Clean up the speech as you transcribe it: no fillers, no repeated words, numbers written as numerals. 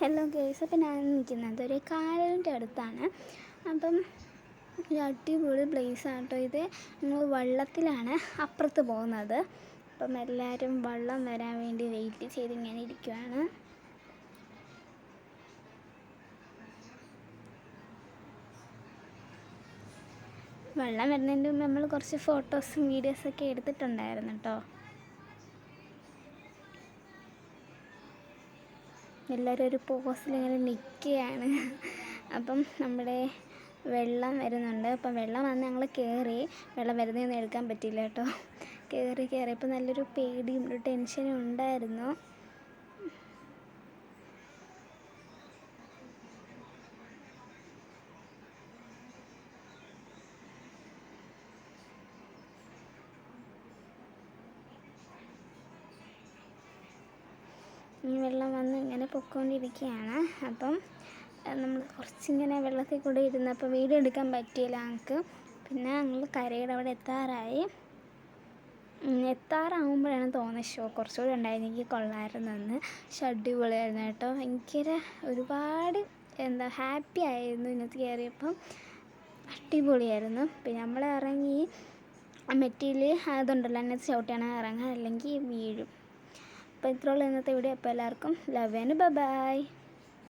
Hello guys, അപ്പം ഞാൻ നിൽക്കുന്നത് ഒരു കായലിൻ്റെ അടുത്താണ്. അപ്പം ഒരു അടിപൊളി പ്ലേസ് ആണ് കേട്ടോ ഇത്. നമ്മൾ വള്ളത്തിലാണ് അപ്പുറത്ത് പോകുന്നത്. അപ്പം എല്ലാവരും വള്ളം വരാൻ വേണ്ടി വെയിറ്റ് ചെയ്ത് ഇങ്ങനെ ഇരിക്കുവാണ്. വെള്ളം വരുന്നതിന് മുമ്പ് നമ്മൾ കുറച്ച് ഫോട്ടോസും വീഡിയോസൊക്കെ എടുത്തിട്ടുണ്ടായിരുന്നു കേട്ടോ. എല്ലാവരും ഒരു പോസിലിങ്ങനെ നിൽക്കുകയാണ്. അപ്പം നമ്മുടെ വെള്ളം വരുന്നുണ്ട്. അപ്പം വെള്ളം വന്ന് ഞങ്ങൾ കയറി. വെള്ളം വരുന്നതൊന്നും എടുക്കാൻ പറ്റിയില്ല കേട്ടോ. കയറിയപ്പോൾ നല്ലൊരു പേടിയും ഒരു ടെൻഷനും ഉണ്ടായിരുന്നു. ഈ വെള്ളം വന്ന് ഇങ്ങനെ പൊയ്ക്കൊണ്ടിരിക്കുകയാണ്. അപ്പം നമ്മൾ കുറച്ചിങ്ങനെ വെള്ളത്തിൽ കൂടെ ഇരുന്നപ്പോൾ വീഡിയോ എടുക്കാൻ പറ്റിയില്ല ഞങ്ങൾക്ക്. പിന്നെ ഞങ്ങൾ കരയുടെ അവിടെ എത്താറാകുമ്പോഴാണ് തോന്നുന്നത് കുറച്ചുകൂടി ഉണ്ടായിരുന്നെങ്കിൽ കൊള്ളാമായിരുന്നെന്ന്. പക്ഷെ അടിപൊളിയായിരുന്നു കേട്ടോ. ഭയങ്കര ഒരുപാട് ഹാപ്പി ആയിരുന്നു ഇതിനകത്ത് കയറിയപ്പം. അടിപൊളിയായിരുന്നു. പിന്നെ നമ്മൾ ഇറങ്ങി മെറ്റിയിൽ അതുണ്ടല്ലോ അതിനകത്ത് ചവിട്ടിയാണ് ഇറങ്ങുക, അല്ലെങ്കിൽ വീഴും. അപ്പോൾ ഇത്രയുള്ള ഇന്നത്തെ വീഡിയോ. അപ്പോൾ എല്ലാവർക്കും ലവ് ആൻഡ് ബൈ.